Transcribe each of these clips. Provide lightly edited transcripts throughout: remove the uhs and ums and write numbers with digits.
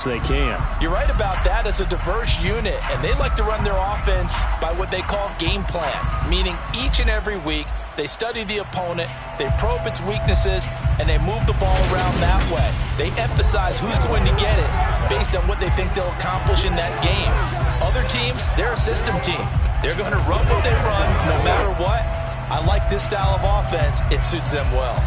they can. You're right about that. It's a diverse unit, and they like to run their offense by what they call game plan, meaning each and every week they study the opponent, they probe its weaknesses, and they move the ball around that way. They emphasize who's going to get it based on what they think they'll accomplish in that game. Other teams, they're a system team. They're going to run what they run no matter what. I like this style of offense. It suits them well.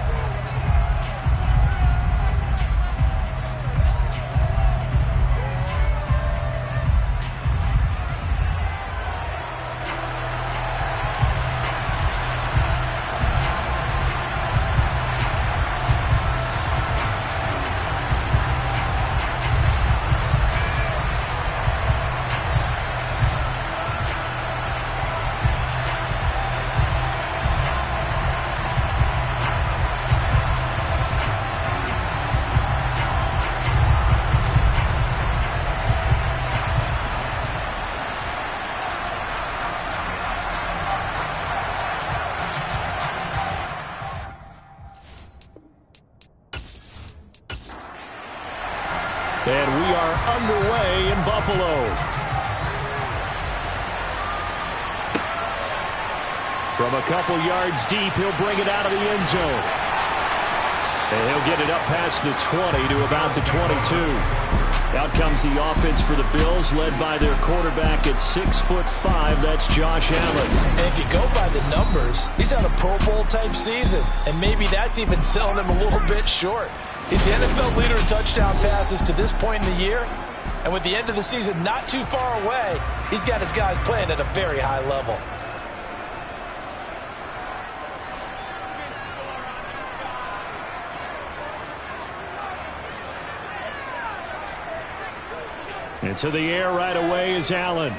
And we are underway in Buffalo. From a couple yards deep, he'll bring it out of the end zone. And he'll get it up past the 20 to about the 22. Out comes the offense for the Bills, led by their quarterback at 6'5". That's Josh Allen. And if you go by the numbers, he's had a Pro Bowl type season. And maybe that's even selling him a little bit short. He's the NFL leader in touchdown passes to this point in the year. And with the end of the season not too far away, he's got his guys playing at a very high level. Into the air right away is Allen.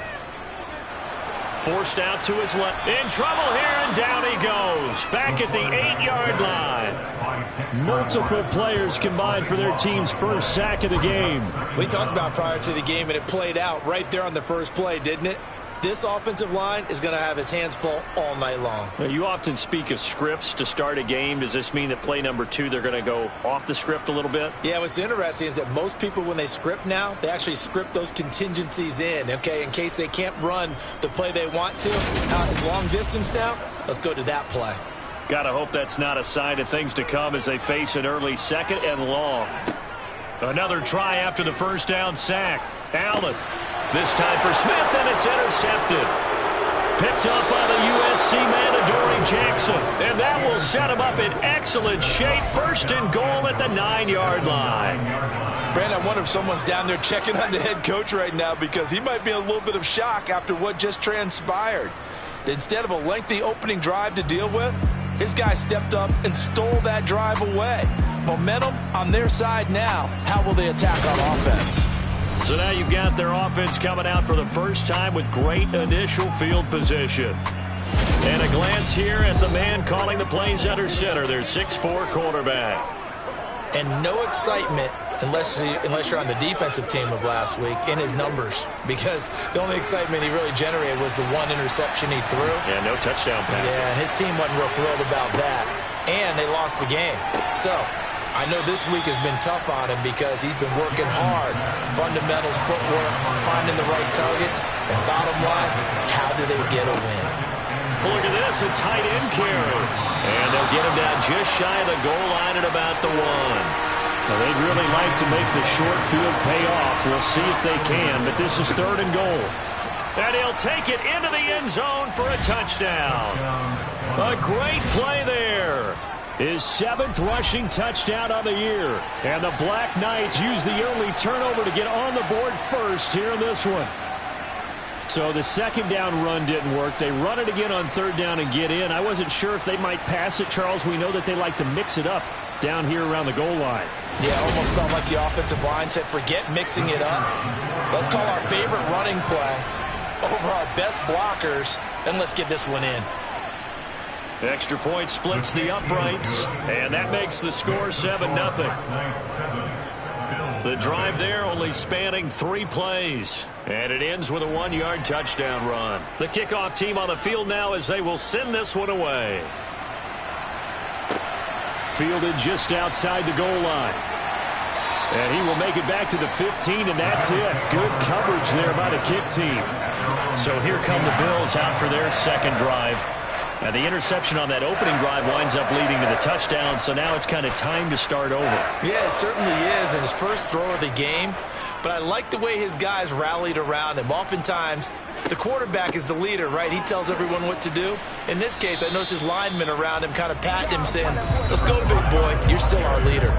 Forced out to his left. In trouble here, and down he goes. Back at the 8-yard line. Multiple players combined for their team's first sack of the game. We talked about prior to the game, and it played out right there on the first play, didn't it? This offensive line is going to have his hands full all night long. You often speak of scripts to start a game. Does this mean that play number 2, they're going to go off the script a little bit? Yeah, what's interesting is that most people, when they script now, they actually script those contingencies in, okay, in case they can't run the play they want to. It's long distance now. Let's go to that play. Gotta hope that's not a sign of things to come as they face an early 2nd and long. Another try after the first down sack. Allen. This time for Smith, and it's intercepted. Picked up by the USC man, Adoree Jackson. And that will set him up in excellent shape. First and goal at the 9-yard line. Brandon, I wonder if someone's down there checking on the head coach right now, because he might be in a little bit of shock after what just transpired. Instead of a lengthy opening drive to deal with, his guy stepped up and stole that drive away. Momentum on their side now. How will they attack on offense? So now you've got their offense coming out for the first time with great initial field position. And a glance here at the man calling the plays under center, their 6'4" quarterback. And no excitement unless you're on the defensive team of last week in his numbers, because the only excitement he really generated was the one interception he threw. Yeah, no touchdown passes. Yeah, and his team wasn't real thrilled about that. And they lost the game. So I know this week has been tough on him because he's been working hard. Fundamentals, footwork, finding the right targets. And bottom line, how do they get a win? Well, look at this, a tight end carry. And they'll get him down just shy of the goal line at about the 1. Now, they'd really like to make the short field pay off. We'll see if they can, but this is 3rd and goal. And he'll take it into the end zone for a touchdown. A great play there. His 7th rushing touchdown on the year. And the Black Knights use the early turnover to get on the board first here in this one. So the 2nd down run didn't work. They run it again on 3rd down and get in. I wasn't sure if they might pass it, Charles. We know that they like to mix it up down here around the goal line. Yeah, almost felt like the offensive line said, forget mixing it up. Let's call our favorite running play over our best blockers, and let's get this one in. Extra point splits the uprights, and that makes the score 7-0. The drive there only spanning 3 plays, and it ends with a 1-yard touchdown run. The kickoff team on the field now as they will send this one away. Fielded just outside the goal line. And he will make it back to the 15, and that's it. Good coverage there by the kick team. So here come the Bills out for their second drive. And the interception on that opening drive winds up leading to the touchdown, so now it's kind of time to start over. Yeah, it certainly is, and his first throw of the game. But I like the way his guys rallied around him. Oftentimes, the quarterback is the leader, right? He tells everyone what to do. In this case, I noticed his linemen around him kind of patting him, saying, let's go, big boy. You're still our leader.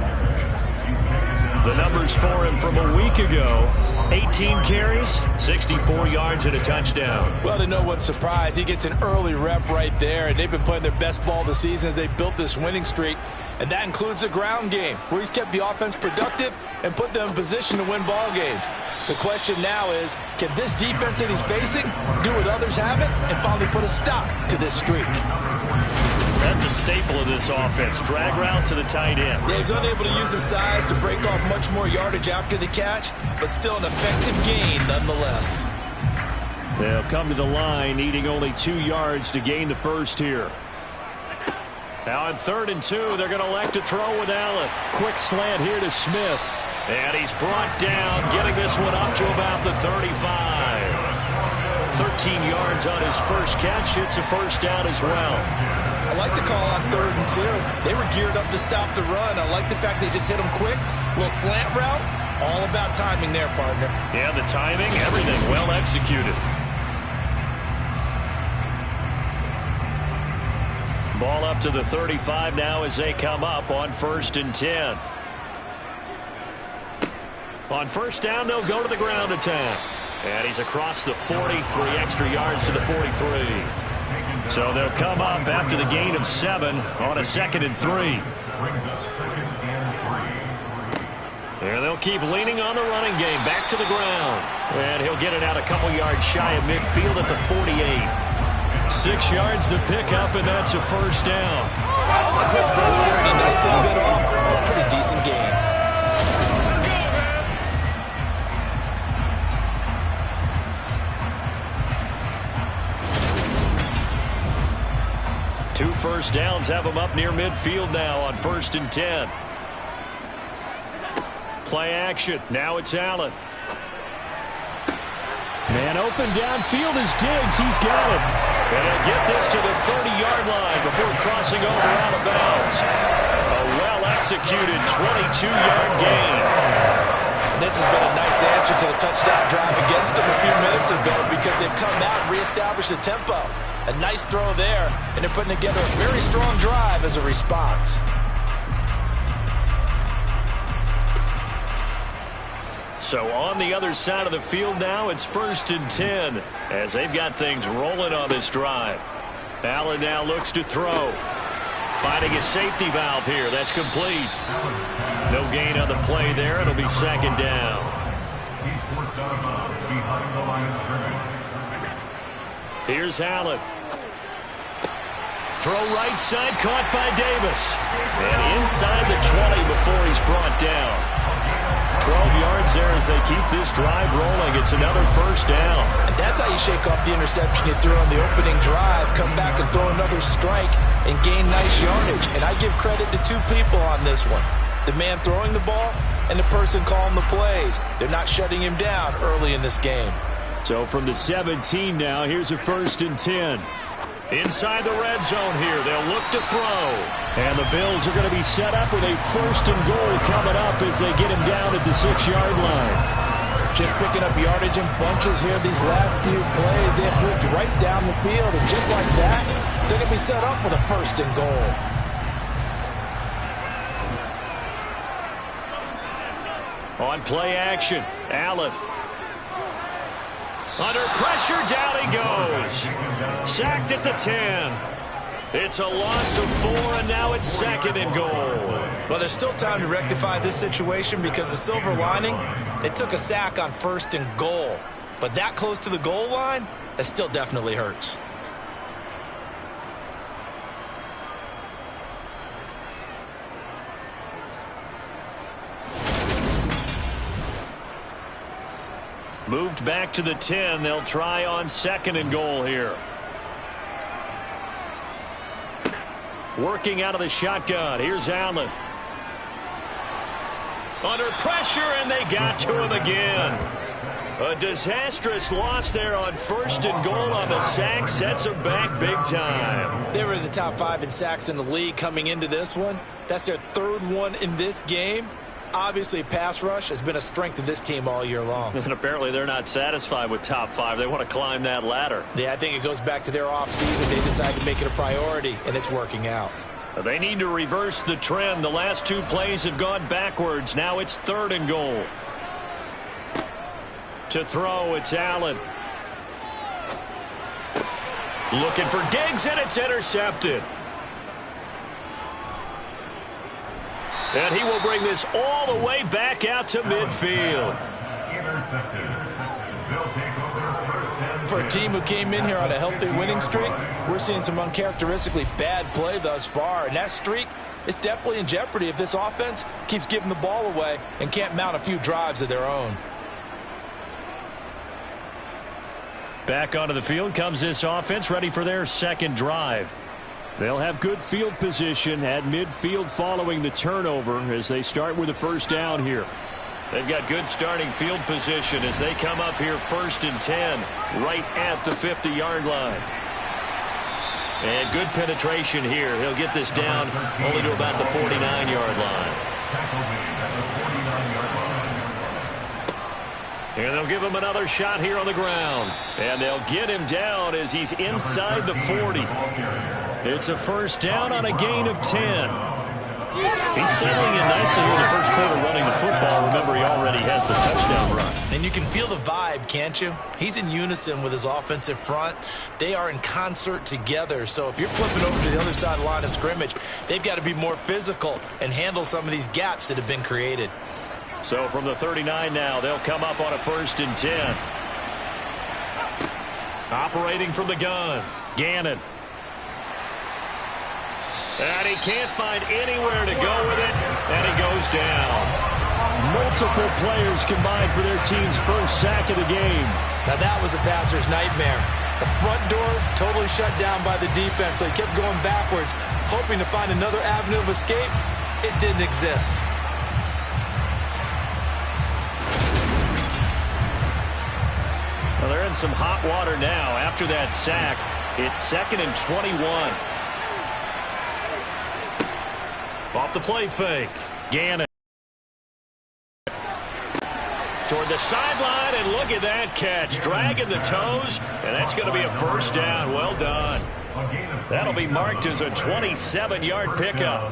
The numbers for him from a week ago: 18 carries, 64 yards, and a touchdown. Well, to no one's surprise, he gets an early rep right there, and they've been playing their best ball this season as they built this winning streak. And that includes the ground game, where he's kept the offense productive and put them in position to win ball games. The question now is, can this defense that he's facing do what others haven't and finally put a stop to this streak? That's a staple of this offense. Drag route to the tight end. Yeah, he's unable to use his size to break off much more yardage after the catch, but still an effective gain nonetheless. They'll come to the line, needing only 2 yards to gain the first here. Now on 3rd and 2, they're going to elect to throw with Allen. Quick slant here to Smith. And he's brought down, getting this one up to about the 35. 13 yards on his first catch. It's a first down as well. I like the call on 3rd and 2. They were geared up to stop the run. I like the fact they just hit him quick. Little slant route. All about timing there, partner. Yeah, the timing, everything well executed. Ball up to the 35 now as they come up on 1st and 10. On first down, they'll go to the ground attack. And he's across the 40, 3 extra yards to the 43. So they'll come up after the gain of 7 on a 2nd and 3. And they'll keep leaning on the running game. Back to the ground. And he'll get it out a couple yards shy of midfield at the 48. 6 yards the pickup, and that's a first down. Quick burst there and a nice little bit off. A pretty decent gain. Two first downs have them up near midfield now on 1st and 10. Play action. Now it's Allen. Man open downfield is Diggs. He's got it. And he'll get this to the 30-yard line before crossing over out of bounds. A well-executed 22-yard gain. This has been a nice answer to the touchdown drive against them a few minutes ago because they've come out and reestablished the tempo. A nice throw there, and they're putting together a very strong drive as a response. So on the other side of the field now, it's 1st and 10 as they've got things rolling on this drive. Allen now looks to throw. Finding a safety valve here. That's complete. No gain on the play there. It'll be 2nd down. Here's Allen. Throw right side, caught by Davis. And inside the 20 before he's brought down. 12 yards there as they keep this drive rolling. It's another first down. And that's how you shake off the interception you threw on the opening drive. Come back and throw another strike and gain nice yardage. And I give credit to 2 people on this one. The man throwing the ball and the person calling the plays. They're not shutting him down early in this game. So from the 17 now, here's a 1st and 10. Inside the red zone here, they'll look to throw. And the Bills are going to be set up with a 1st and goal coming up as they get him down at the 6-yard line. Just picking up yardage in bunches here these last few plays. They have moved right down the field, and just like that, they're going to be set up with a 1st and goal. On play action, Allen. Under pressure, down he goes. Sacked at the 10. It's a loss of 4, and now it's 2nd and goal. Well, there's still time to rectify this situation because the silver lining, they took a sack on 1st and goal. But that close to the goal line, that still definitely hurts. Moved back to the 10. They'll try on 2nd and goal here. Working out of the shotgun. Here's Allen. Under pressure, and they got to him again. A disastrous loss there on 1st and goal on the sack. Sets them back big time. They were in the top 5 in sacks in the league coming into this one. That's their 3rd one in this game. Obviously, pass rush has been a strength of this team all year long. And apparently they're not satisfied with top 5. They want to climb that ladder. Yeah, I think it goes back to their offseason. They decided to make it a priority, and it's working out. They need to reverse the trend. The last 2 plays have gone backwards. Now it's 3rd and goal. To throw, it's Allen. Looking for Diggs, and it's intercepted. And he will bring this all the way back out to midfield. For a team who came in here on a healthy winning streak, we're seeing some uncharacteristically bad play thus far. And that streak is definitely in jeopardy if this offense keeps giving the ball away and can't mount a few drives of their own. Back onto the field comes this offense, ready for their 2nd drive. They'll have good field position at midfield following the turnover as they start with a 1st down here. They've got good starting field position as they come up here 1st and 10, right at the 50-yard line. And good penetration here. He'll get this down only to about the 49-yard line. And they'll give him another shot here on the ground. And they'll get him down as he's inside the 40. It's a 1st down on a gain of 10. He's settling in nicely in the 1st quarter running the football. Remember, he already has the touchdown run. And you can feel the vibe, can't you? He's in unison with his offensive front. They are in concert together. So if you're flipping over to the other side of the line of scrimmage, they've got to be more physical and handle some of these gaps that have been created. So from the 39 now, they'll come up on a 1st and 10. Operating from the gun, Gannon. And he can't find anywhere to go with it, and he goes down. Multiple players combined for their team's 1st sack of the game. Now that was a passer's nightmare. The front door totally shut down by the defense, so he kept going backwards, hoping to find another avenue of escape. It didn't exist. Well, they're in some hot water now. After that sack, it's 2nd and 21. Off the play fake. Gannon. Toward the sideline, and look at that catch. Dragging the toes, and that's going to be a 1st down. Well done. That'll be marked as a 27-yard pickup.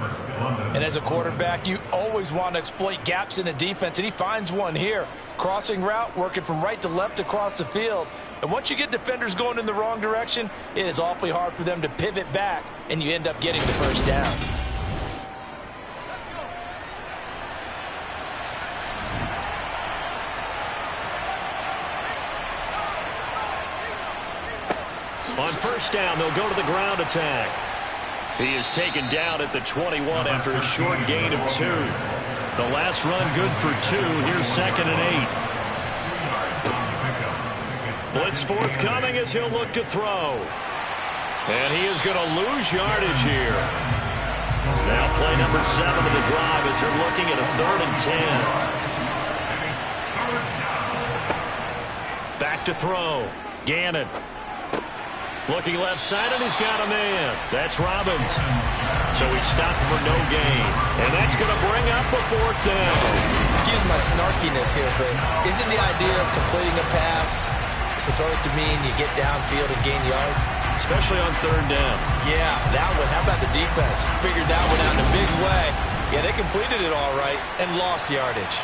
And as a quarterback, you always want to exploit gaps in the defense, and he finds one here. Crossing route, working from right to left across the field. And once you get defenders going in the wrong direction, it is awfully hard for them to pivot back, and you end up getting the 1st down. On 1st down, they'll go to the ground attack. He is taken down at the 21 after a short gain of 2. The last run good for 2. Here's 2nd and 8. Blitz forthcoming as he'll look to throw. And he is going to lose yardage here. Now play number 7 of the drive as they're looking at a 3rd and 10. Back to throw. Gannon. Looking left side, and he's got a man. That's Robbins. So he stopped for no gain. And that's going to bring up a 4th down. Excuse my snarkiness here, but isn't the idea of completing a pass supposed to mean you get downfield and gain yards? Especially on 3rd down. Yeah, that one. How about the defense? Figured that one out in a big way. Yeah, they completed it all right and lost yardage.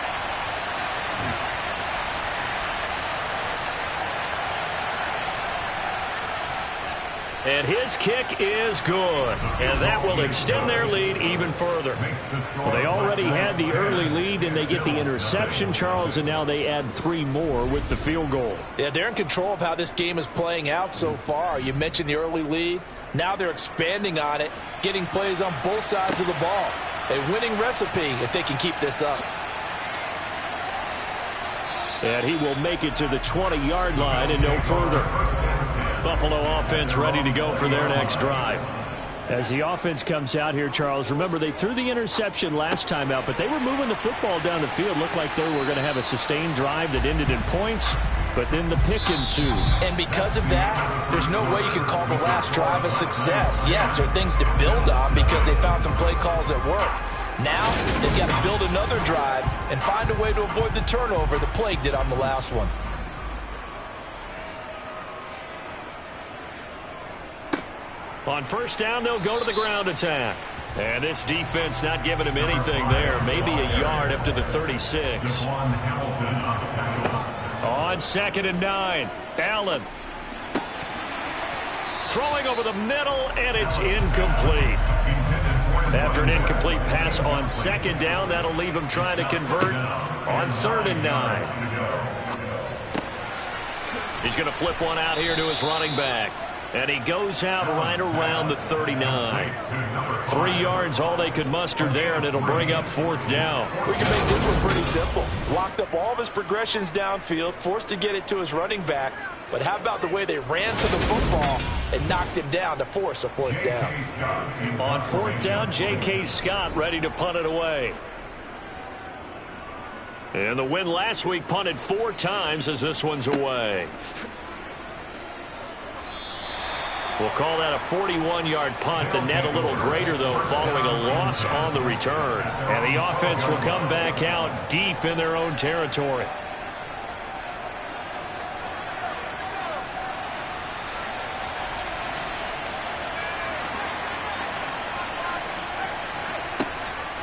And his kick is good. And that will extend their lead even further. Well, they already had the early lead, and they get the interception, Charles, and now they add 3 more with the field goal. Yeah, they're in control of how this game is playing out so far. You mentioned the early lead. Now they're expanding on it, getting plays on both sides of the ball. A winning recipe if they can keep this up. And he will make it to the 20-yard line and no further. Buffalo offense ready to go for their next drive. As the offense comes out here, Charles, remember they threw the interception last time out, but they were moving the football down the field. Looked like they were going to have a sustained drive that ended in points, but then the pick ensued. And because of that, there's no way you can call the last drive a success. Yes, there are things to build on because they found some play calls that work. Now, they've got to build another drive and find a way to avoid the turnover that plagued it on the last one. On first down, they'll go to the ground attack. And this defense not giving him anything there. Maybe a yard up to the 36. On second and 9, Allen. Throwing over the middle, and it's incomplete. After an incomplete pass on second down, that'll leave him trying to convert on third and 9. He's going to flip one out here to his running back. And he goes out right around the 39. 3 yards, all they could muster there, and it'll bring up fourth down. We can make this one pretty simple. Locked up all of his progressions downfield, forced to get it to his running back. But how about the way they ran to the football and knocked him down to force a fourth down? On fourth down, J.K. Scott ready to punt it away. And the win last week punted 4 times as this one's away. We'll call that a 41-yard punt. The net a little greater, though, following a loss on the return. And the offense will come back out deep in their own territory.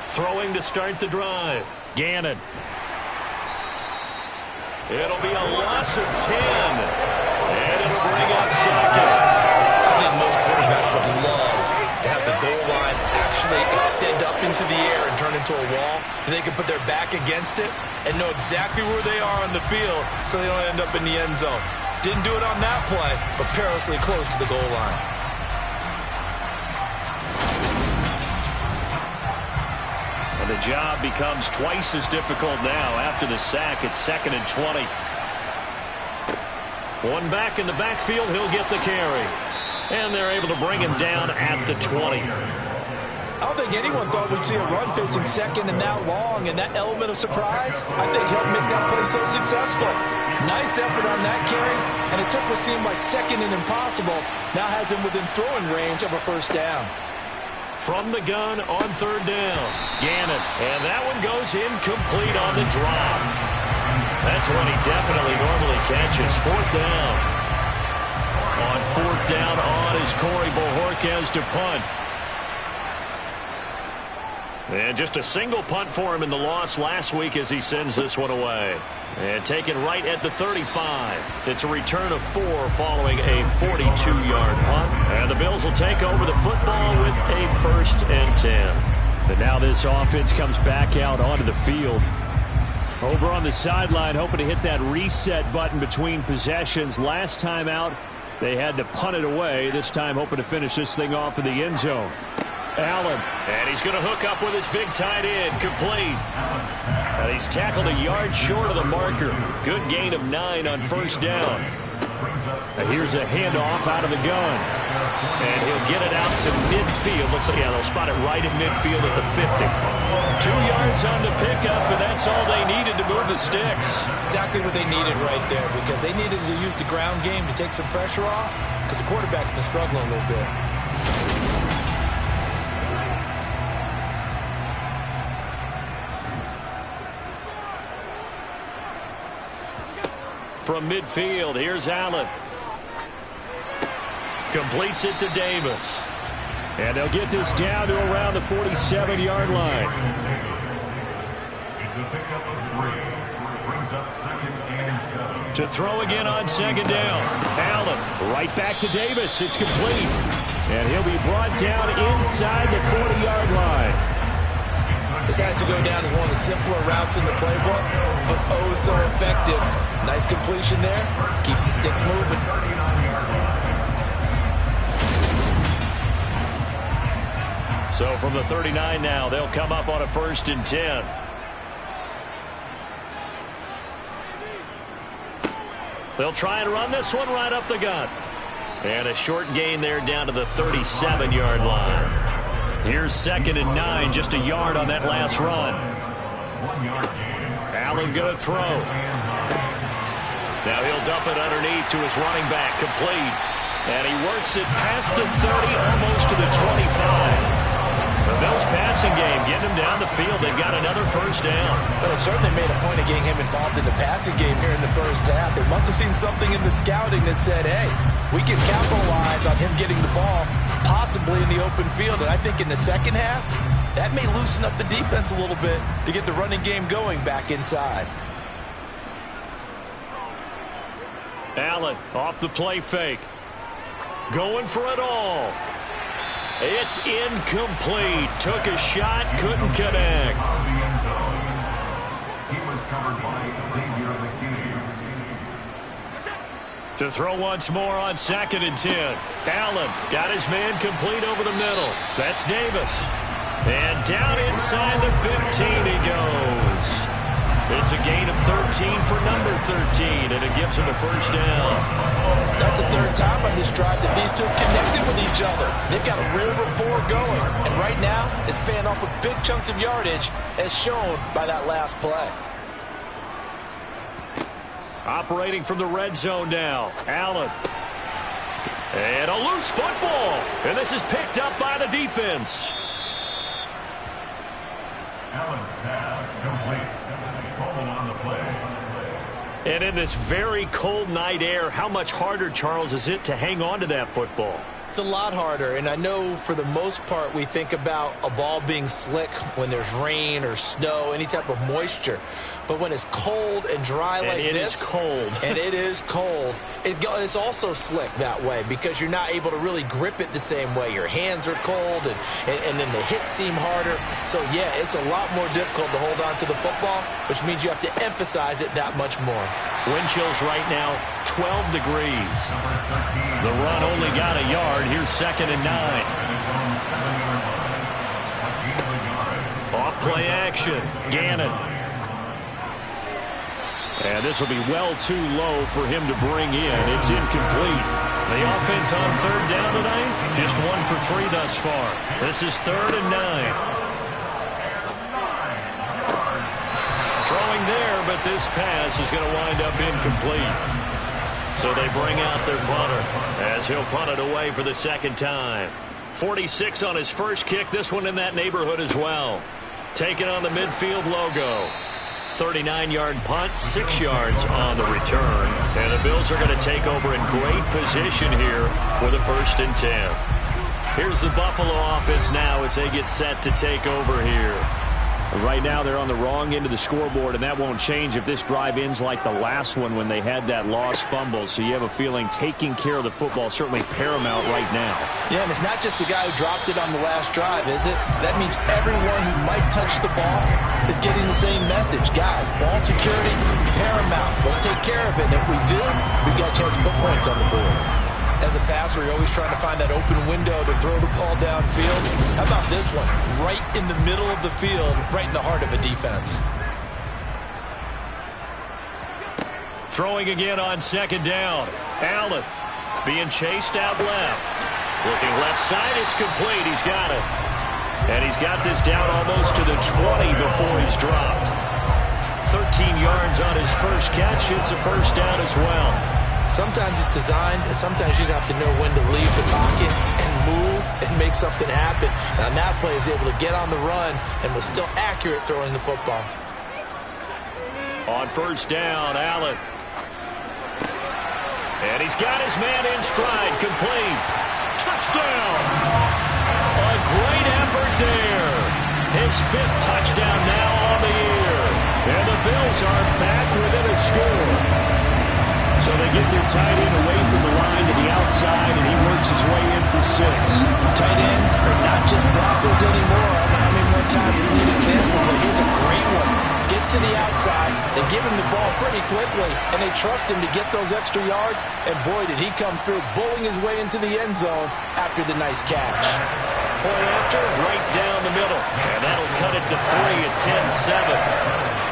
Throwing to start the drive. Gannon. It'll be a loss of 10. And it'll bring up second. I think most quarterbacks would love to have the goal line actually extend up into the air and turn into a wall. And they can put their back against it and know exactly where they are on the field so they don't end up in the end zone. Didn't do it on that play, but perilously close to the goal line. And the job becomes twice as difficult now after the sack. It's second and 20. One back in the backfield, he'll get the carry. And they're able to bring him down at the 20. I don't think anyone thought we'd see a run facing second and that long, and that element of surprise, I think, helped make that play so successful. Nice effort on that carry, and it took what seemed like second and impossible, now has him within throwing range of a first down. From the gun on third down, Gannon. And that one goes incomplete on the drop. That's one he definitely normally catches. Fourth down. On fourth down on is Corey Bojorquez to punt. And just a single punt for him in the loss last week as he sends this one away. And taken right at the 35. It's a return of 4 following a 42-yard punt. And the Bills will take over the football with a first and 10. But now this offense comes back out onto the field. Over on the sideline, hoping to hit that reset button between possessions. Last time out, they had to punt it away. This time hoping to finish this thing off in the end zone. Allen, and he's going to hook up with his big tight end, complete. And he's tackled a yard short of the marker. Good gain of 9 on first down. And here's a handoff out of the gun. And he'll get it out to midfield. Looks like, yeah, they'll spot it right at midfield at the 50. 2 yards on the pickup, and that's all they needed to move the sticks. Exactly what they needed right there, because they needed to use the ground game to take some pressure off, because the quarterback's been struggling a little bit. From midfield, here's Allen. Completes it to Davis. And they'll get this down to around the 47-yard line. To throw again on second down. Allen right back to Davis. It's complete. And he'll be brought down inside the 40-yard line. This has to go down as one of the simpler routes in the playbook, but oh so effective. Nice completion there. Keeps the sticks moving. So from the 39 now, they'll come up on a first and 10. They'll try and run this one right up the gut. And a short gain there down to the 37-yard line. Here's 2nd and 9, just a yard on that last run. Allen going to throw. Now he'll dump it underneath to his running back, complete. And he works it past the 30, almost to the 25. The Bills passing game, getting him down the field. They've got another first down. But it certainly made a point of getting him involved in the passing game here in the first half. They must have seen something in the scouting that said, hey, we can capitalize on him getting the ball, possibly in the open field. And I think in the second half, that may loosen up the defense a little bit to get the running game going back inside. Allen off the play fake. Going for it all. It's incomplete. Took a shot, couldn't connect. To throw once more on 2nd and 10. Allen got his man complete over the middle. That's Davis. And down inside the 15 he goes. It's a gain of 13 for number 13, and it gives him a first down. That's the third time on this drive that these two have connected with each other. They've got a real rapport going. And right now, it's paying off with big chunks of yardage, as shown by that last play. Operating from the red zone now. Allen. And a loose football. And this is picked up by the defense. Allen's pass complete. On the play. And in this very cold night air, how much harder, Charles, is it to hang on to that football? It's a lot harder, and I know for the most part we think about a ball being slick when there's rain or snow, any type of moisture. But when it's cold and dry like this, it is cold. And it is cold, it's also slick that way because you're not able to really grip it the same way. Your hands are cold, and then the hits seem harder. So, yeah, it's a lot more difficult to hold on to the football, which means you have to emphasize it that much more. Wind chills right now, 12 degrees. The run only got a yard. Here's 2nd and 9. Off play action. Gannon. And this will be well too low for him to bring in. It's incomplete. The offense on 3rd down tonight, just 1 for 3 thus far. This is 3rd and 9. Throwing there, but this pass is going to wind up incomplete. So they bring out their punter as he'll punt it away for the 2nd time. 46 on his first kick. This one in that neighborhood as well. Taking on the midfield logo. 39-yard punt, 6 yards on the return. And the Bills are going to take over in great position here for the 1st and 10. Here's the Buffalo offense now as they get set to take over here. Right now they're on the wrong end of the scoreboard, and that won't change if this drive ends like the last one when they had that lost fumble. So you have a feeling taking care of the football is certainly paramount right now. Yeah, and it's not just the guy who dropped it on the last drive, is it? That means everyone who might touch the ball is getting the same message. Guys, ball security, paramount. Let's take care of it. And if we do, we've got a chance to put points on the board. As a passer, you're always trying to find that open window to throw the ball downfield. How about this one? Right in the middle of the field, right in the heart of a defense. Throwing again on 2nd down. Allen being chased out left. Looking left side, it's complete. He's got it. And he's got this down almost to the 20 before he's dropped. 13 yards on his first catch. It's a first down as well. Sometimes it's designed, and sometimes you just have to know when to leave the pocket and move and make something happen. And on that play, he was able to get on the run and was still accurate throwing the football. On 1st down, Allen. And he's got his man in stride, complete. Touchdown! A great effort there. His 5th touchdown now on the year. And the Bills are back within a score. So they get their tight end away from the line to the outside, and he works his way in for 6. Tight ends are not just blockers anymore. I don't know how many more times we need examples, but here's a great one. Gets to the outside, they give him the ball pretty quickly, and they trust him to get those extra yards, and boy, did he come through, bowling his way into the end zone after the nice catch. Point after, right down the middle, and that'll cut it to 3 at 10-7.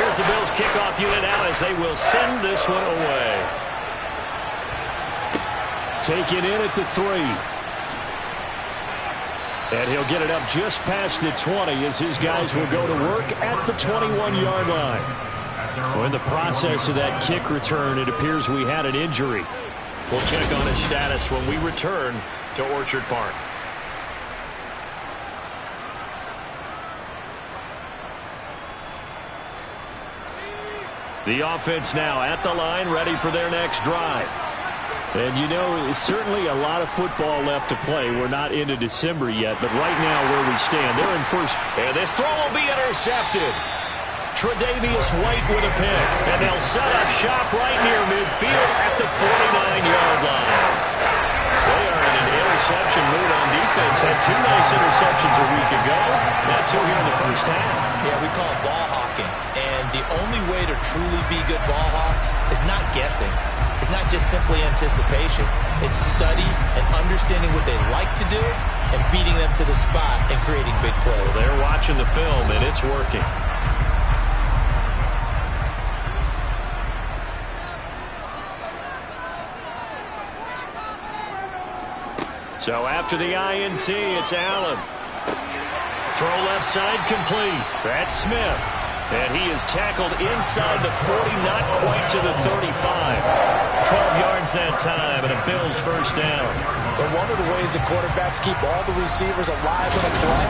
Here's the Bills kickoff unit out as they will send this one away. Taken in at the 3. And he'll get it up just past the 20 as his guys will go to work at the 21-yard line. Well, in the process of that kick return, it appears we had an injury. We'll check on his status when we return to Orchard Park. The offense now at the line, ready for their next drive. And you know, it's certainly a lot of football left to play. We're not into December yet, but right now where we stand, they're in first. And this throw will be intercepted. Tre'Davious White with a pick. And they'll set up shop right near midfield at the 49-yard line. They are in an interception mood on defense. Had 2 nice interceptions a week ago. Now 2 here in the first half. Yeah, we call it ball hawking. And the only way to truly be good ball hawks is not guessing. It's not just simply anticipation. It's study and understanding what they like to do and beating them to the spot and creating big plays. Well, they're watching the film, and it's working. So after the INT, it's Allen. Throw left side complete. That's Smith. And he is tackled inside the 40, not quite to the 35. 12 yards that time, and a Bills first down. But one of the ways the quarterbacks keep all the receivers alive in a play,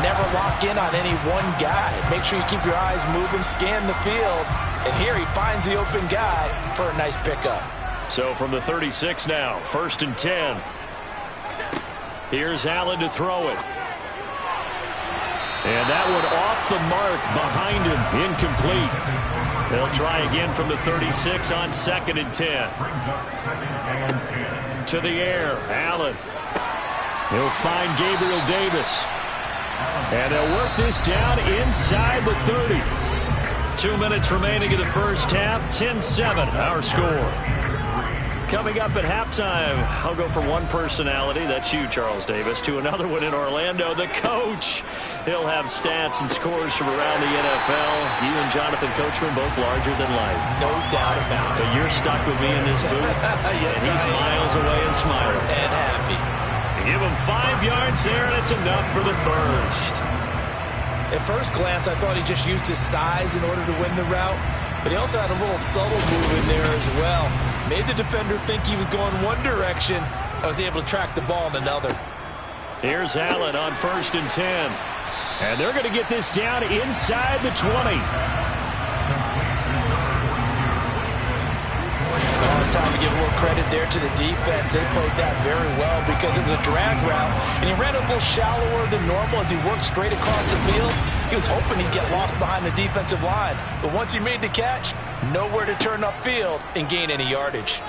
never lock in on any one guy. Make sure you keep your eyes moving, scan the field. And here he finds the open guy for a nice pickup. So from the 36 now, 1st and 10. Here's Allen to throw it. And that one off the mark behind him, incomplete. They'll try again from the 36 on 2nd and 10. To the air, Allen. He'll find Gabriel Davis. And they'll work this down inside the 30. 2 minutes remaining in the first half, 10-7, our score. Coming up at halftime, I'll go from one personality, that's you, Charles Davis, to another one in Orlando, the coach. He'll have stats and scores from around the NFL. You and Jonathan Coachman, both larger than life. No doubt about it. But you're stuck with me in this booth, yes, and he's miles away and smiling. And happy. You give him 5 yards there, and it's enough for the first. At first glance, I thought he just used his size in order to win the route. But he also had a little subtle move in there as well. Made the defender think he was going one direction. I was able to track the ball in another. Here's Allen on 1st and 10. And they're going to get this down inside the 20. Well, it's time to give a little credit there to the defense. They played that very well because it was a drag route. And he ran a little shallower than normal as he worked straight across the field. He was hoping he'd get lost behind the defensive line. But once he made the catch, nowhere to turn upfield and gain any yardage.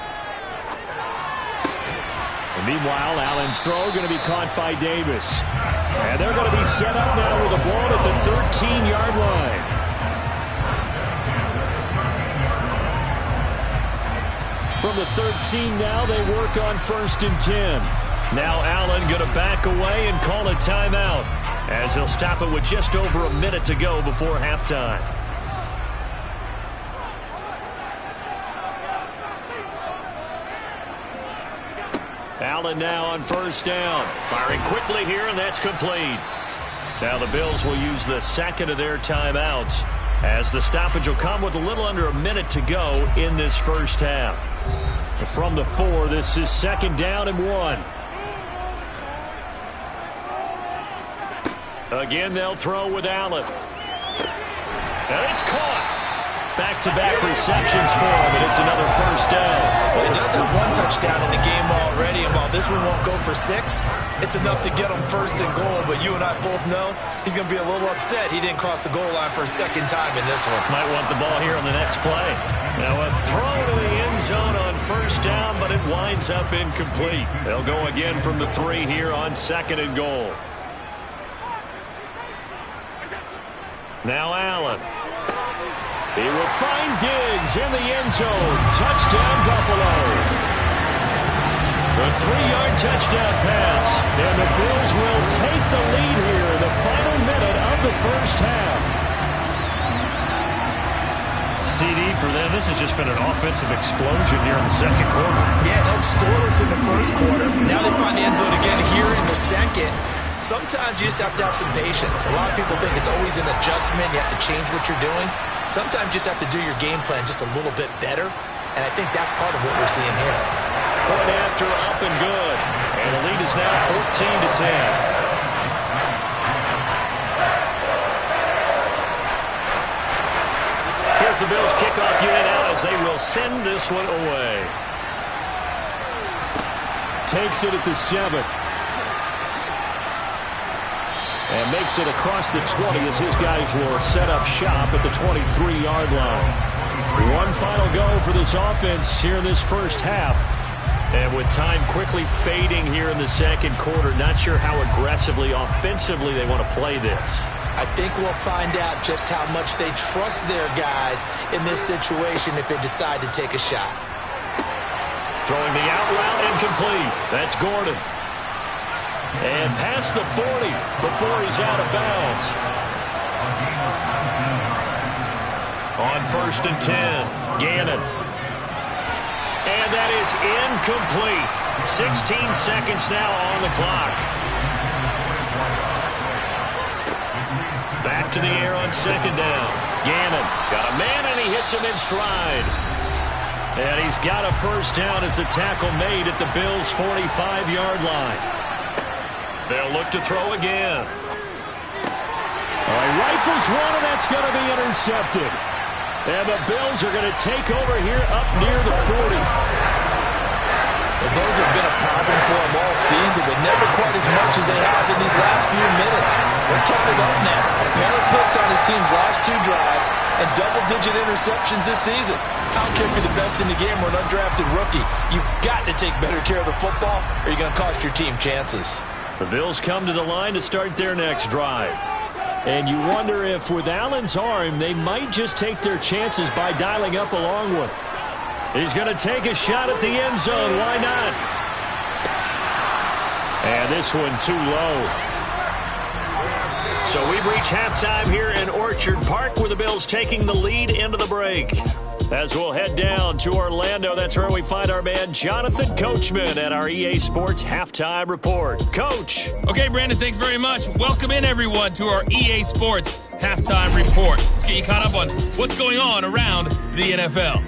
And meanwhile, Allen's throw going to be caught by Davis. And they're going to be set up now with the ball at the 13-yard line. From the 13 now, they work on 1st and 10. Now Allen going to back away and call a timeout, as they'll stop it with just over a minute to go before halftime. Allen now on 1st down. Firing quickly here, and that's complete. Now the Bills will use the 2nd of their timeouts, as the stoppage will come with a little under a minute to go in this first half. From the 4, this is 2nd down and 1. Again, they'll throw with Allen. And it's caught. Back-to-back receptions for him, and it's another first down. Well, he does have 1 touchdown in the game already, and while this one won't go for 6, it's enough to get him 1st and goal. But you and I both know he's going to be a little upset he didn't cross the goal line for a 2nd time in this one. Might want the ball here on the next play. Now a throw to the end zone on 1st down, but it winds up incomplete. They'll go again from the 3 here on 2nd and goal. Now Allen. He will find Diggs in the end zone. Touchdown, Buffalo. A 3-yard touchdown pass. And the Bills will take the lead here in the final minute of the first half. CD for them. This has just been an offensive explosion here in the second quarter. Yeah, held scoreless in the first quarter. Now they find the end zone again here in the second. Sometimes you just have to have some patience. A lot of people think it's always an adjustment. You have to change what you're doing. Sometimes you just have to do your game plan just a little bit better. And I think that's part of what we're seeing here. Point after, up and good. And the lead is now 14-10. Here's the Bills kickoff unit out as they will send this one away. Takes it at the 7. And makes it across the 20 as his guys will set up shop at the 23-yard line. One final go for this offense here in this first half. And with time quickly fading here in the second quarter, not sure how aggressively, offensively they want to play this. I think we'll find out just how much they trust their guys in this situation if they decide to take a shot. Throwing the out route incomplete. That's Gordon. And past the 40 before he's out of bounds. On 1st and 10, Gannon. And that is incomplete. 16 seconds now on the clock. Back to the air on 2nd down. Gannon got a man and he hits him in stride. And he's got a first down as the tackle made at the Bills' 45-yard line. They'll look to throw again. He rifles one, and that's going to be intercepted. And the Bills are going to take over here up near the 40. Well, those have been a problem for them all season, but never quite as much as they have in these last few minutes. Let's count it up now. A pair of picks on his team's last 2 drives and double-digit interceptions this season. I don't care if you're the best in the game or an undrafted rookie. You've got to take better care of the football or you're going to cost your team chances. The Bills come to the line to start their next drive. And you wonder if with Allen's arm, they might just take their chances by dialing up a long one. He's going to take a shot at the end zone. Why not? And this one too low. So we've reached halftime here in Orchard Park with the Bills taking the lead into the break. As we'll head down to Orlando, that's where we find our man Jonathan Coachman at our EA Sports Halftime Report. Coach. Okay, Brandon, thanks very much. Welcome in, everyone, to our EA Sports Halftime Report. Let's get you caught up on what's going on around the NFL.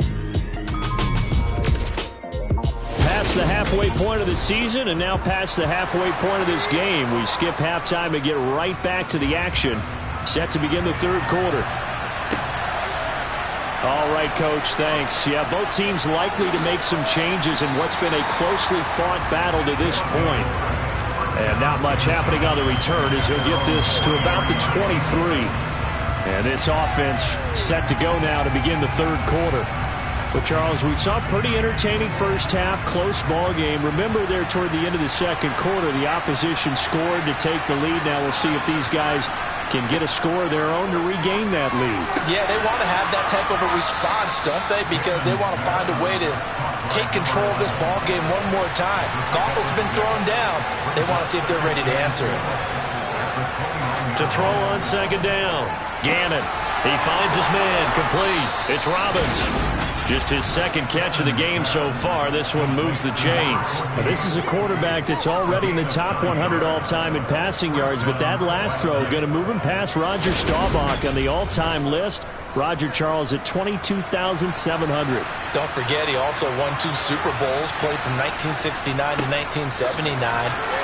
Past the halfway point of the season and now past the halfway point of this game. We skip halftime and get right back to the action. Set to begin the third quarter. All right, Coach, thanks. Yeah, both teams likely to make some changes in what's been a closely fought battle to this point. And not much happening on the return as he'll get this to about the 23. And this offense set to go now to begin the third quarter. But, Charles, we saw a pretty entertaining first half, close ball game. Remember there toward the end of the second quarter, the opposition scored to take the lead. Now we'll see if these guys can get a score of their own to regain that lead. Yeah, they want to have that type of a response, don't they? Because they want to find a way to take control of this ball game one more time. Gauntlet's been thrown down. They want to see if they're ready to answer it. To throw on 2nd down, Gannon. He finds his man, complete. It's Robbins. Just his second catch of the game so far. This one moves the chains. Now, this is a quarterback that's already in the top 100 all-time in passing yards, but that last throw going to move him past Roger Staubach on the all-time list. Roger Charles at 22,700. Don't forget, he also won 2 Super Bowls, played from 1969 to 1979.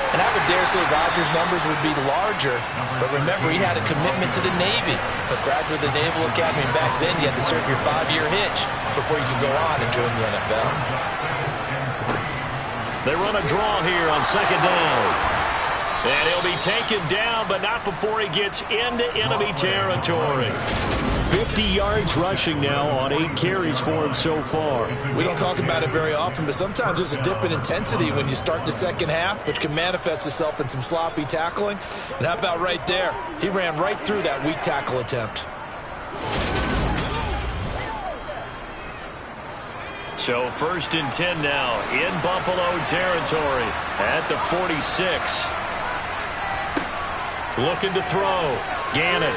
And I would dare say Roger's numbers would be larger, but remember, he had a commitment to the Navy. A graduate of the Naval Academy, and back then you had to serve your 5-year hitch before you could go on and join the NFL. They run a draw here on 2nd down. And he'll be taken down, but not before he gets into enemy territory. 50 yards rushing now on 8 carries for him so far. We don't talk about it very often, but sometimes there's a dip in intensity when you start the second half, which can manifest itself in some sloppy tackling. And how about right there? He ran right through that weak tackle attempt. So 1st and 10 now in Buffalo territory at the 46. Looking to throw. Gannon.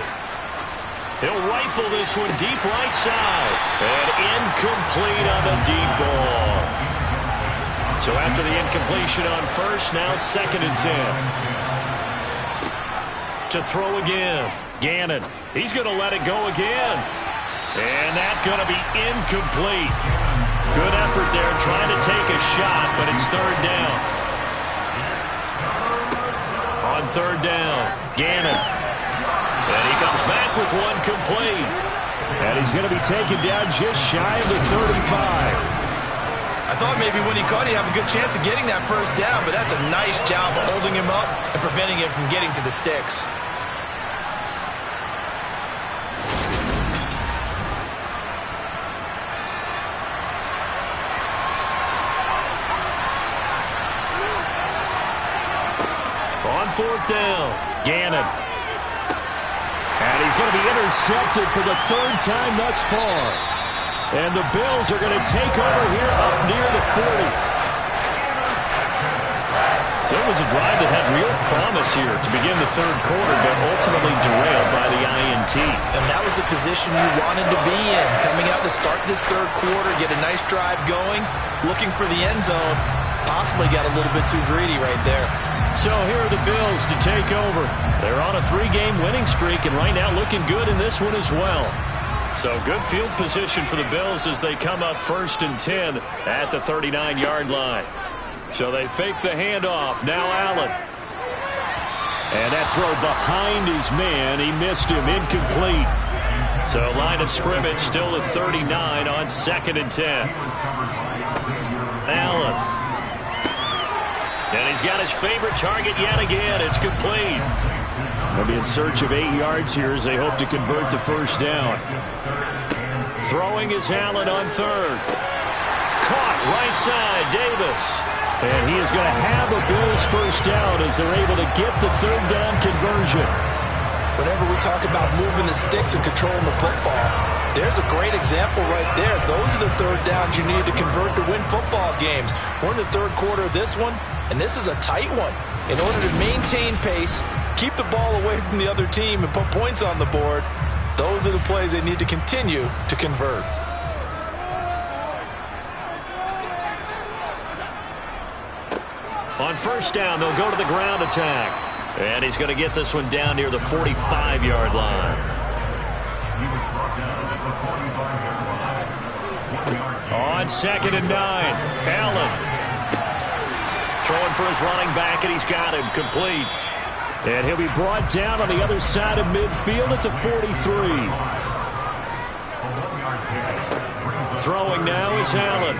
He'll rifle this one deep right side. And incomplete on the deep ball. So after the incompletion on first, now 2nd and 10. To throw again. Gannon. He's going to let it go again. And that's going to be incomplete. Good effort there trying to take a shot, but it's 3rd down. On 3rd down, Gannon. And he comes back with one complete. And he's going to be taken down just shy of the 35. I thought maybe when he caught, he'd have a good chance of getting that first down, but that's a nice job of holding him up and preventing him from getting to the sticks. On 4th down, Gannon. And he's going to be intercepted for the 3rd time thus far. And the Bills are going to take over here up near the 40. So it was a drive that had real promise here to begin the 3rd quarter, but ultimately derailed by the INT. And that was the position you wanted to be in. Coming out to start this 3rd quarter, get a nice drive going, looking for the end zone. Possibly got a little bit too greedy right there. So here are the Bills to take over. They're on a 3-game winning streak, and right now looking good in this one as well. So good field position for the Bills as they come up 1st and 10 at the 39-yard line. So they fake the handoff. Now Allen. And that throw behind his man. He missed him. Incomplete. So line of scrimmage still at 39 on 2nd and 10. Allen. And he's got his favorite target yet again. It's complete. They'll be in search of 8 yards here as they hope to convert the first down. Throwing is Allen on 3rd. Caught right side, Davis. And he is going to have a Bills first down as they're able to get the 3rd down conversion. Whenever we talk about moving the sticks and controlling the football, there's a great example right there. Those are the 3rd downs you need to convert to win football games. We're in the 3rd quarter of this one, and this is a tight one. In order to maintain pace, keep the ball away from the other team, and put points on the board, those are the plays they need to continue to convert. On first down, they'll go to the ground attack. And he's going to get this one down near the 45-yard line. On 2nd and 9, Allen. Throwing for his running back, and he's got him complete. And he'll be brought down on the other side of midfield at the 43. Throwing now is Allen.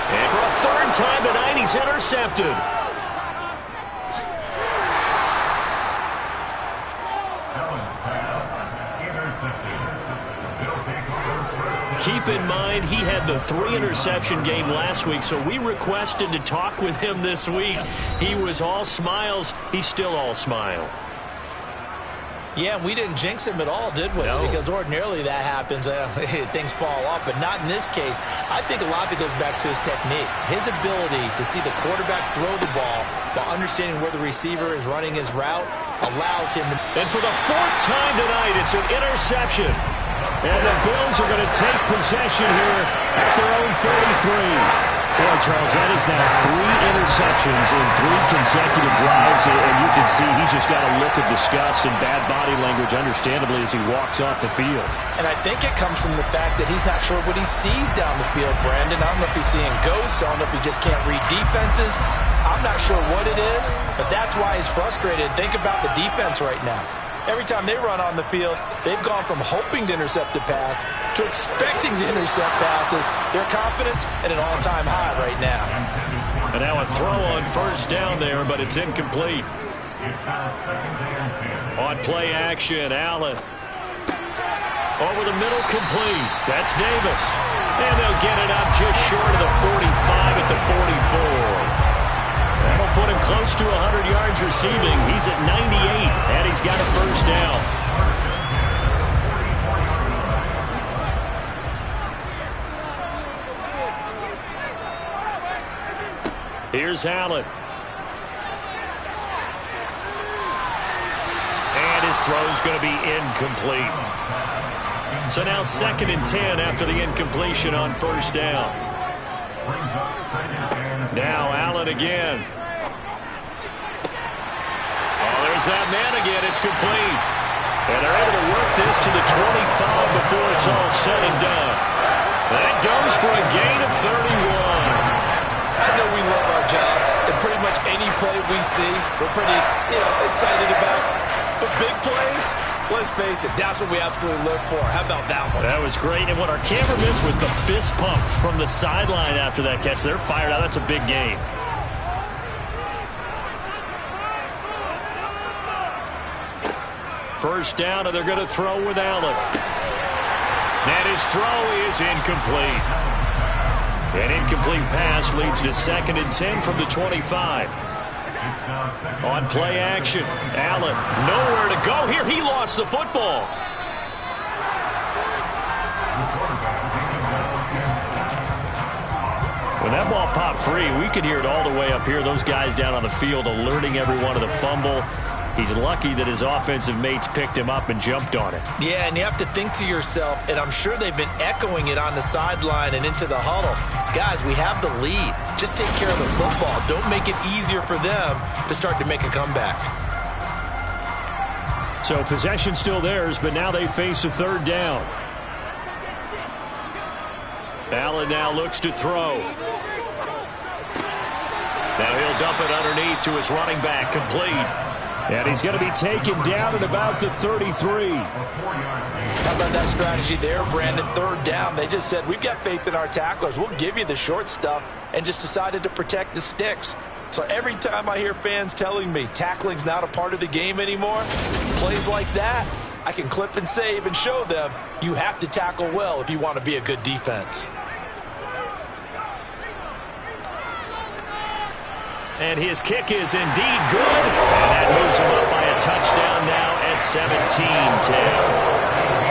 And for a 3rd time tonight, he's intercepted. Keep in mind, he had the 3-interception game last week, so we requested to talk with him this week. He was all smiles. He's still all smile. Yeah, we didn't jinx him at all, did we? No. Because ordinarily that happens. Things fall off, but not in this case. I think a lot of it goes back to his technique. His ability to see the quarterback throw the ball while understanding where the receiver is running his route allows him to... And for the 4th time tonight, it's an interception. And the Bills are going to take possession here at their own 33. Boy, Charles, that is now 3 interceptions in 3 consecutive drives, and you can see he's just got a look of disgust and bad body language, understandably, as he walks off the field. And I think it comes from the fact that he's not sure what he sees down the field, Brandon. I don't know if he's seeing ghosts. I don't know if he just can't read defenses. I'm not sure what it is, but that's why he's frustrated. Think about the defense right now. Every time they run on the field, they've gone from hoping to intercept a pass to expecting to intercept passes. Their confidence at an all-time high right now. And now a throw on first down there, but it's incomplete. On play action, Allen. Over the middle, complete. That's Davis. And they'll get it up just short of the 45 at the 44. That'll put him close to 100 yards receiving. He's at 98, and he's got a first down. Here's Allen. And his His throw's going to be incomplete. So now 2nd and 10 after the incompletion on first down. Now Allen again. Oh, there's that man again. It's complete. And they're able to work this to the 25 before it's all said and done. That goes for a gain of 31. I know we love our jobs, and pretty much any play we see, we're pretty, excited about. The big plays, let's face it, that's what we absolutely live for. How about that one? That was great, and what our camera missed was the fist pump from the sideline after that catch. They're fired out. That's a big game. First down, and they're going to throw with Allen. And his throw is incomplete. An incomplete pass leads to 2nd and 10 from the 25. On play action, Allen, nowhere to go here. He lost the football. When that ball popped free, we could hear it all the way up here. Those guys down on the field alerting everyone of the fumble. He's lucky that his offensive mates picked him up and jumped on it. Yeah, and you have to think to yourself, and I'm sure they've been echoing it on the sideline and into the huddle. Guys, we have the lead. Just take care of the football. Don't make it easier for them to start to make a comeback. So possession still theirs, but now they face a 3rd down. Allen now looks to throw. Now he'll dump it underneath to his running back, complete. And he's going to be taken down at about the 33. How about that strategy there, Brandon? 3rd down. They just said, we've got faith in our tacklers. We'll give you the short stuff, and just decided to protect the sticks. So every time I hear fans telling me tackling's not a part of the game anymore, plays like that, I can clip and save and show them you have to tackle well if you want to be a good defense. And his kick is indeed good. And that moves him up by a touchdown now at 17-10.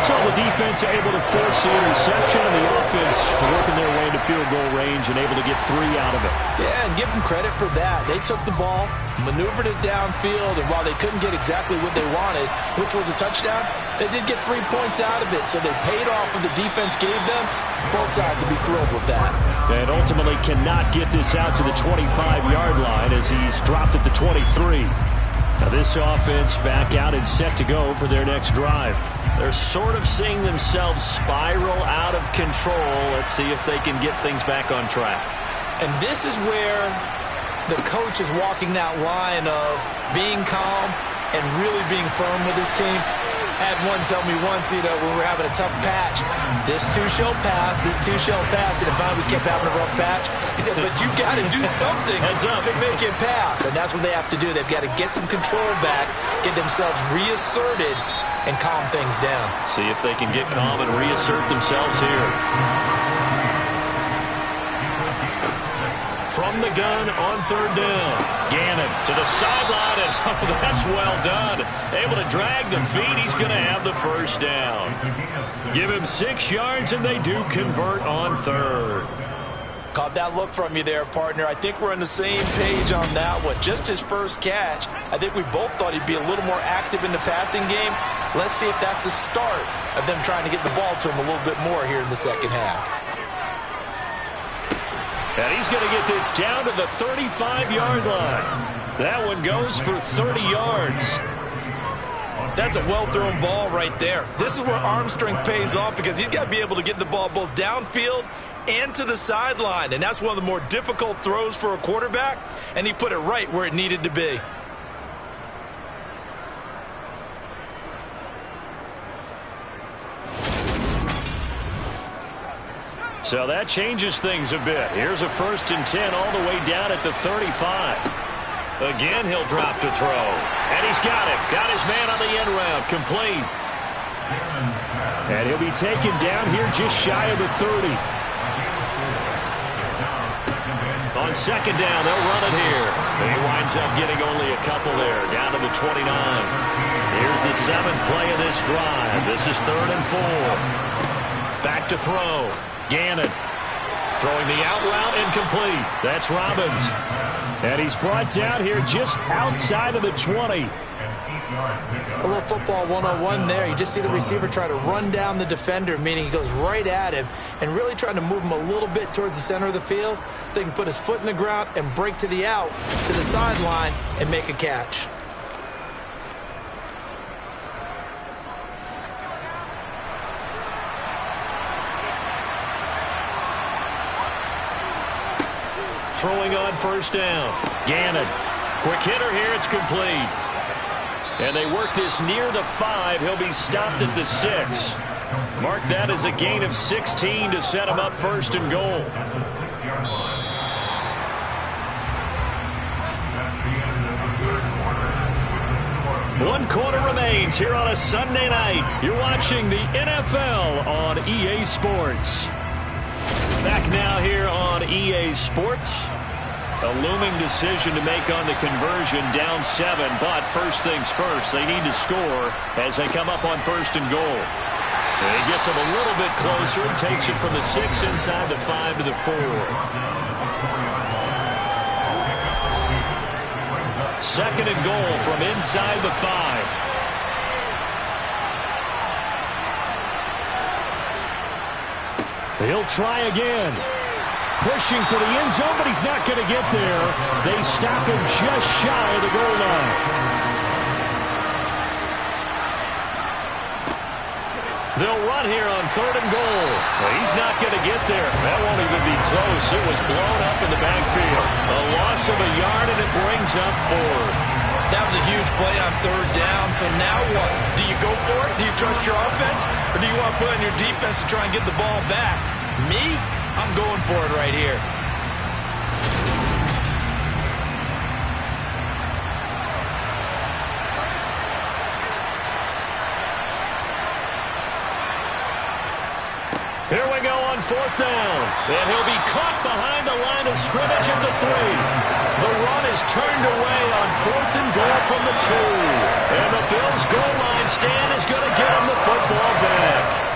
So the defense able to force the interception, and the offense working their way into field goal range and able to get 3 out of it. Yeah, and give them credit for that. They took the ball, maneuvered it downfield, and while they couldn't get exactly what they wanted, which was a touchdown, they did get 3 points out of it. So they paid off what the defense gave them. Both sides will be thrilled with that. And ultimately cannot get this out to the 25-yard line as he's dropped at the 23. Now this offense back out and set to go for their next drive. They're sort of seeing themselves spiral out of control. Let's see if they can get things back on track. And this is where the coach is walking that line of being calm and really being firm with his team. Had one tell me once, when we were having a tough patch, this too shall pass, this too shall pass, and finally we kept having a rough patch. He said, but you got to do something to make it pass, and that's what they have to do. They've got to get some control back, get themselves reasserted, and calm things down. See if they can get calm and reassert themselves here. From the gun on 3rd down. Gannon to the sideline, and oh, that's well done. Able to drag the feet. He's going to have the first down. Give him 6 yards, and they do convert on 3rd. Caught that look from you there, partner. I think we're on the same page on that one. Just his first catch. I think we both thought he'd be a little more active in the passing game. Let's see if that's the start of them trying to get the ball to him a little bit more here in the second half. And he's going to get this down to the 35-yard line. That one goes for 30 yards. That's a well-thrown ball right there. This is where arm strength pays off because he's got to be able to get the ball both downfield and to the sideline. And that's one of the more difficult throws for a quarterback, and he put it right where it needed to be. So that changes things a bit. Here's a 1st and 10 all the way down at the 35. Again, he'll drop to throw. And he's got it. Got his man on the end route. Complete. And he'll be taken down here just shy of the 30. On 2nd down, they'll run it here. And he winds up getting only a couple there, down to the 29. Here's the 7th play of this drive. This is 3rd and 4. Back to throw. Gannon throwing the out route, incomplete. That's Robbins. And he's brought down here just outside of the 20. A little football 101 there. You just see the receiver try to run down the defender, meaning he goes right at him and really trying to move him a little bit towards the center of the field so he can put his foot in the ground and break to the out, to the sideline, and make a catch. Throwing on first down. Gannon. Quick hitter here. It's complete. And they work this near the 5. He'll be stopped at the 6. Mark that as a gain of 16 to set him up first and goal. One quarter remains here on a Sunday night. You're watching the NFL on EA Sports. Back now here on EA Sports. A looming decision to make on the conversion, down 7. But first things first, they need to score as they come up on first and goal. And he gets him a little bit closer and takes it from the 6 inside the 5 to the 4. Second and goal from inside the 5. He'll try again. Pushing for the end zone, but he's not going to get there. They stop him just shy of the goal line. They'll run here on third and goal. Well, he's not going to get there. That won't even be close. It was blown up in the backfield. A loss of a yard, and it brings up 4th. That was a huge play on third down, so now what? Do you go for it? Do you trust your offense? Or do you want to put on your defense to try and get the ball back? Me? I'm going for it right here. Here we go on fourth down. And he'll be caught behind the line of scrimmage at the 3. The run is turned away on fourth and goal from the 2. And the Bills' goal line stand is going to get him the football back.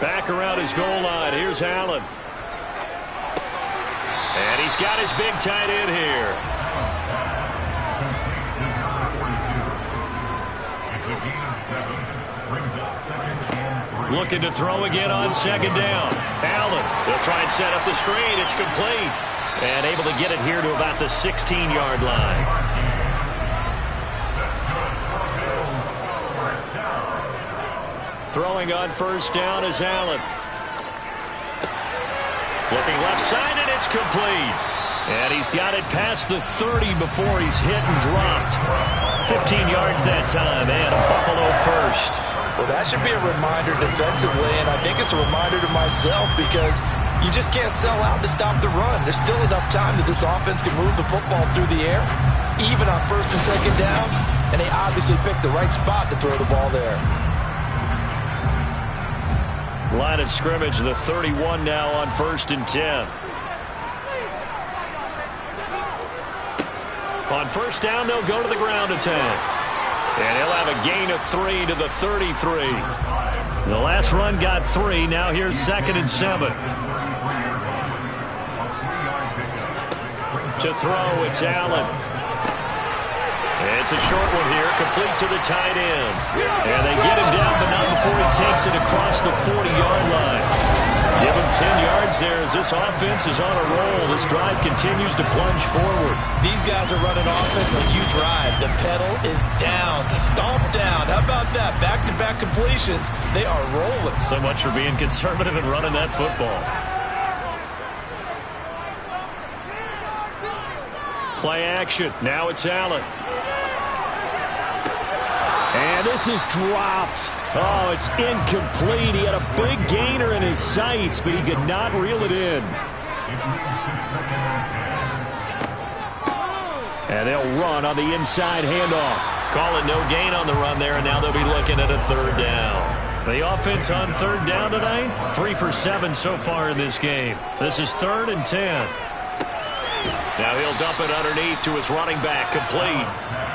Back around his goal line. Here's Allen. And he's got his big tight end here. Looking to throw again on second down. Allen, they'll try and set up the screen. It's complete. And able to get it here to about the 16-yard line. Throwing on first down is Allen. Looking left side, and it's complete. And he's got it past the 30 before he's hit and dropped. 15 yards that time, and a Buffalo first. Well, that should be a reminder defensively, and I think it's a reminder to myself because you just can't sell out to stop the run. There's still enough time that this offense can move the football through the air, even on first and second downs, and they obviously picked the right spot to throw the ball there. Line of scrimmage, the 31 now on first and 10. On first down, they'll go to the ground attack. And he'll have a gain of 3 to the 33. The last run got 3. Now here's second and 7. To throw, it's Allen. It's a short one here, complete to the tight end. And they get him down, but not before he takes it across the 40-yard line. Give him 10 yards there as this offense is on a roll. This drive continues to plunge forward. These guys are running offense like you drive. The pedal is down, stomped down. How about that? Back-to-back completions. They are rolling. So much for being conservative and running that football. Play action. Now it's Allen. And this is dropped. Oh, it's incomplete. He had a big gainer in his sights, but he could not reel it in. And they'll run on the inside handoff. Call it no gain on the run there, and now they'll be looking at a third down. The offense on third down tonight, 3 for 7 so far in this game. This is 3rd and 10. Now he'll dump it underneath to his running back, complete.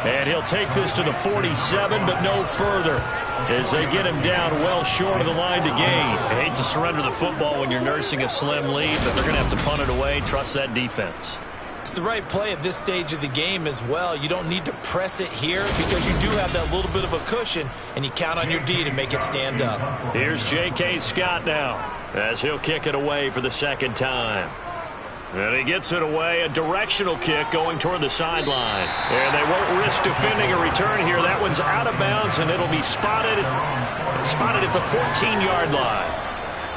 And he'll take this to the 47, but no further. as they get him down well short of the line to gain. I hate to surrender the football when you're nursing a slim lead, but they're going to have to punt it away. Trust that defense. It's the right play at this stage of the game as well. You don't need to press it here because you do have that little bit of a cushion, and you count on your D to make it stand up. Here's J.K. Scott now as he'll kick it away for the second time. And he gets it away, a directional kick going toward the sideline. And they won't risk defending a return here. That one's out of bounds, and it'll be spotted at the 14-yard line.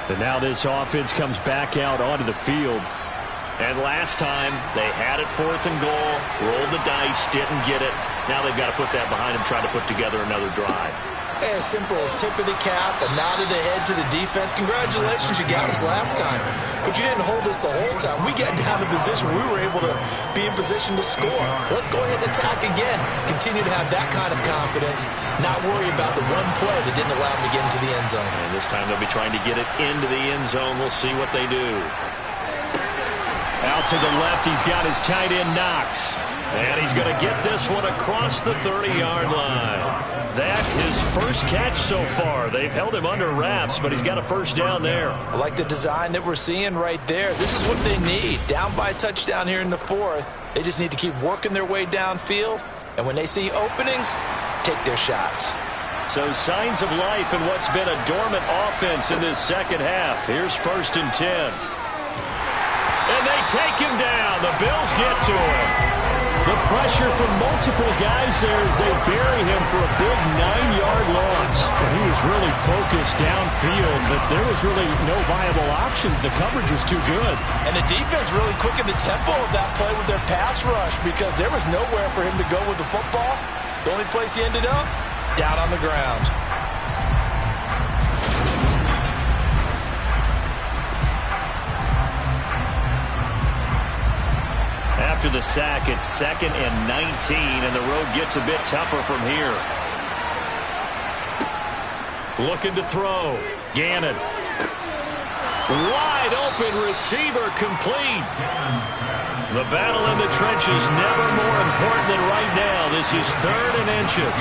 And now this offense comes back out onto the field. And last time, they had it 4th and goal, rolled the dice, didn't get it. Now they've got to put that behind them, try to put together another drive. A simple tip of the cap, a nod of the head to the defense. Congratulations, you got us last time. But you didn't hold us the whole time. We got down to position. We were able to be in position to score. Let's go ahead and attack again. Continue to have that kind of confidence. Not worry about the one play that didn't allow them to get into the end zone. And this time they'll be trying to get it into the end zone. We'll see what they do. Out to the left, he's got his tight end Knox. And he's going to get this one across the 30-yard line. That his first catch so far. They've held him under wraps, but he's got a first down there. I like the design that we're seeing right there. This is what they need. Down by a touchdown here in the 4th. They just need to keep working their way downfield. And when they see openings, take their shots. So signs of life in what's been a dormant offense in this second half. Here's 1st and 10. And they take him down. The Bills get to him. The pressure from multiple guys there as they bury him for a big 9-yard loss. And he was really focused downfield, but there was really no viable options. The coverage was too good. And the defense really quickened the tempo of that play with their pass rush because there was nowhere for him to go with the football. The only place he ended up, down on the ground. After the sack, it's 2nd and 19, and the road gets a bit tougher from here. Looking to throw. Gannon. Wide open receiver complete. The battle in the trenches never more important than right now. This is 3rd and inches.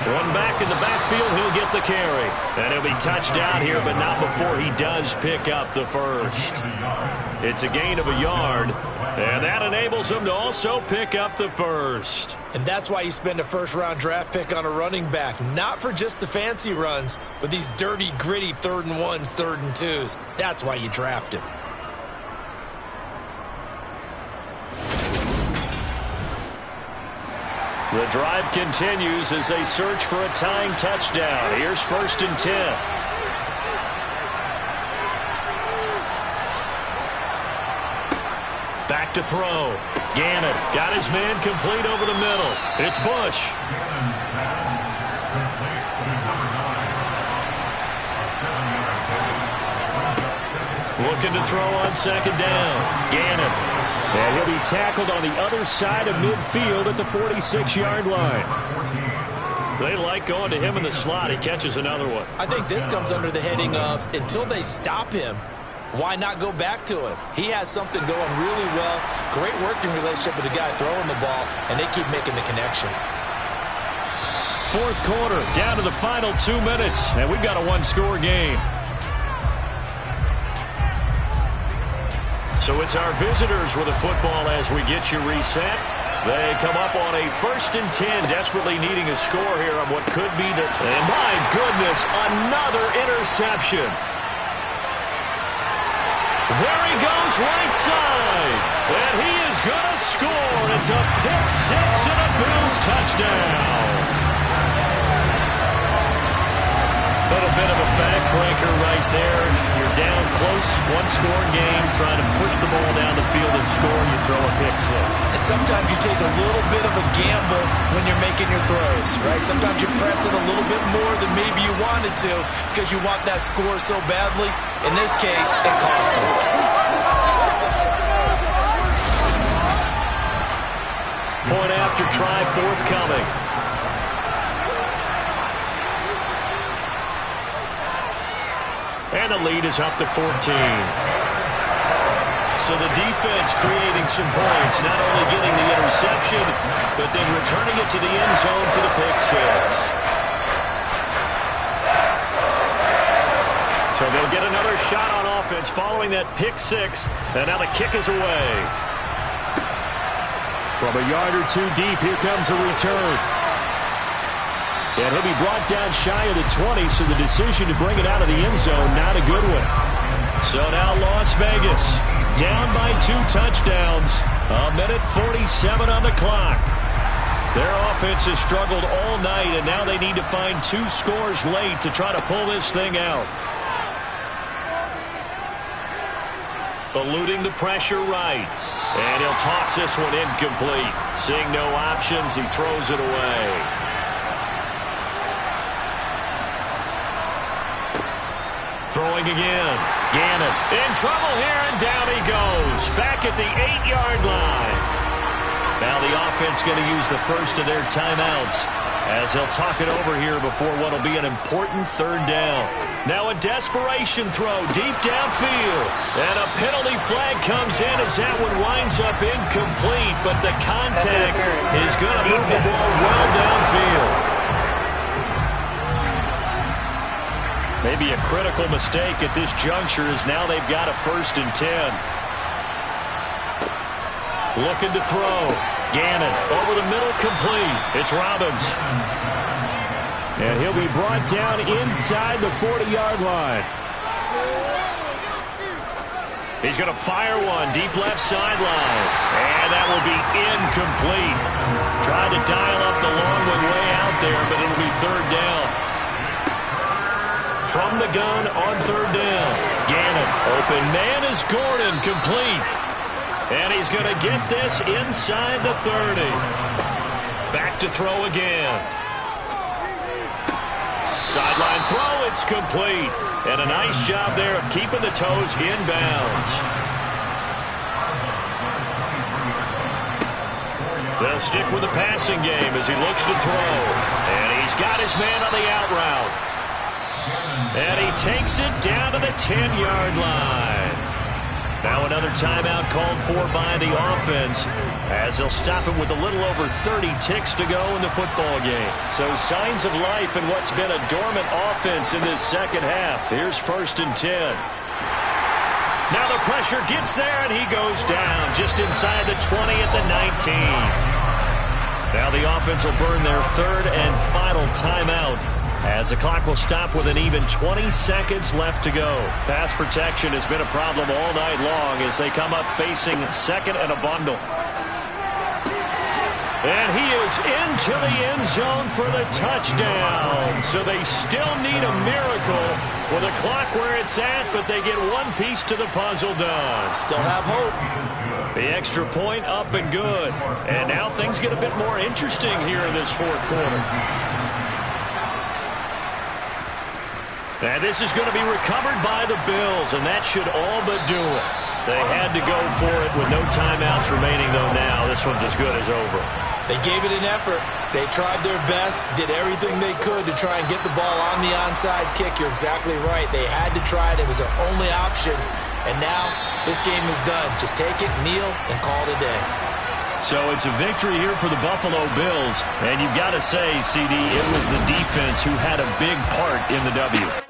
One back in the backfield, he'll get the carry. And he'll be touched out here, but not before he does pick up the first. It's a gain of a yard, and that enables him to also pick up the first. And that's why you spend a first-round draft pick on a running back. Not for just the fancy runs, but these dirty, gritty 3rd and 1s, 3rd and 2s. That's why you draft him. The drive continues as they search for a tying touchdown. Here's 1st and 10. Back to throw. Gannon got his man complete over the middle. It's Bush. Looking to throw on 2nd down. Gannon. And he'll be tackled on the other side of midfield at the 46-yard line. They like going to him in the slot. He catches another one. I think this comes under the heading of until they stop him, why not go back to him? He has something going really well. Great working relationship with the guy throwing the ball, and they keep making the connection. 4th quarter, down to the final 2 minutes, and we've got a 1-score game. So it's our visitors with the football as we get you reset. They come up on a 1st and 10, desperately needing a score here on what could be the... And my goodness, another interception. There he goes right side. And he is going to score. It's a pick 6 and a Bills touchdown. But a bit of a backbreaker right there. You're down close, 1-score game, trying to push the ball down the field and score, and you throw a pick 6. And sometimes you take a little bit of a gamble when you're making your throws, right? Sometimes you press it a little bit more than maybe you wanted to because you want that score so badly. In this case, it cost him. Point after try forthcoming. And the lead is up to 14. So the defense creating some points, not only getting the interception, but then returning it to the end zone for the pick six. So they'll get another shot on offense following that pick six, and now the kick is away. From a yard or two deep, here comes a return. And he'll be brought down shy of the 20, so the decision to bring it out of the end zone, not a good one. So now Las Vegas, down by 2 touchdowns. A minute 47 on the clock. Their offense has struggled all night, and now they need to find 2 scores late to try to pull this thing out. Eluding the pressure right. And he'll toss this one incomplete. Seeing no options, he throws it away. Throwing again. Gannon in trouble here, and down he goes. Back at the 8-yard line. Now the offense going to use the first of their timeouts as they'll talk it over here before what will be an important 3rd down. Now a desperation throw deep downfield. And a penalty flag comes in as that one winds up incomplete, but the contact is going to move the ball well downfield. Maybe a critical mistake at this juncture as now they've got a 1st and 10. Looking to throw. Gannon over the middle, complete. It's Robbins. And he'll be brought down inside the 40-yard line. He's going to fire one deep left sideline. And that will be incomplete. Tried to dial up the long way out there, but it'll be 3rd down. From the gun on 3rd down. Gannon, open man is Gordon, complete. And he's going to get this inside the 30. Back to throw again. Sideline throw, it's complete. And a nice job there of keeping the toes inbounds. They'll stick with the passing game as he looks to throw. And he's got his man on the out route. And he takes it down to the 10-yard line. Now another timeout called for by the offense as they'll stop it with a little over 30 ticks to go in the football game. So signs of life in what's been a dormant offense in this second half. Here's 1st and 10. Now the pressure gets there, and he goes down just inside the 20 at the 19. Now the offense will burn their 3rd and final timeout, as the clock will stop with an even 20 seconds left to go. Pass protection has been a problem all night long as they come up facing 2nd and a bundle. And he is into the end zone for the touchdown. So they still need a miracle with the clock where it's at, but they get one piece to the puzzle done. Still have hope. The extra point up and good. And now things get a bit more interesting here in this 4th quarter. And this is going to be recovered by the Bills, and that should all but do it. They had to go for it with no timeouts remaining, though now this one's as good as over. They gave it an effort. They tried their best, did everything they could to try and get the ball on the onside kick. You're exactly right. They had to try it. It was their only option. And now this game is done. Just take it, kneel, and call it a day. So it's a victory here for the Buffalo Bills. And you've got to say, CD, it was the defense who had a big part in the W.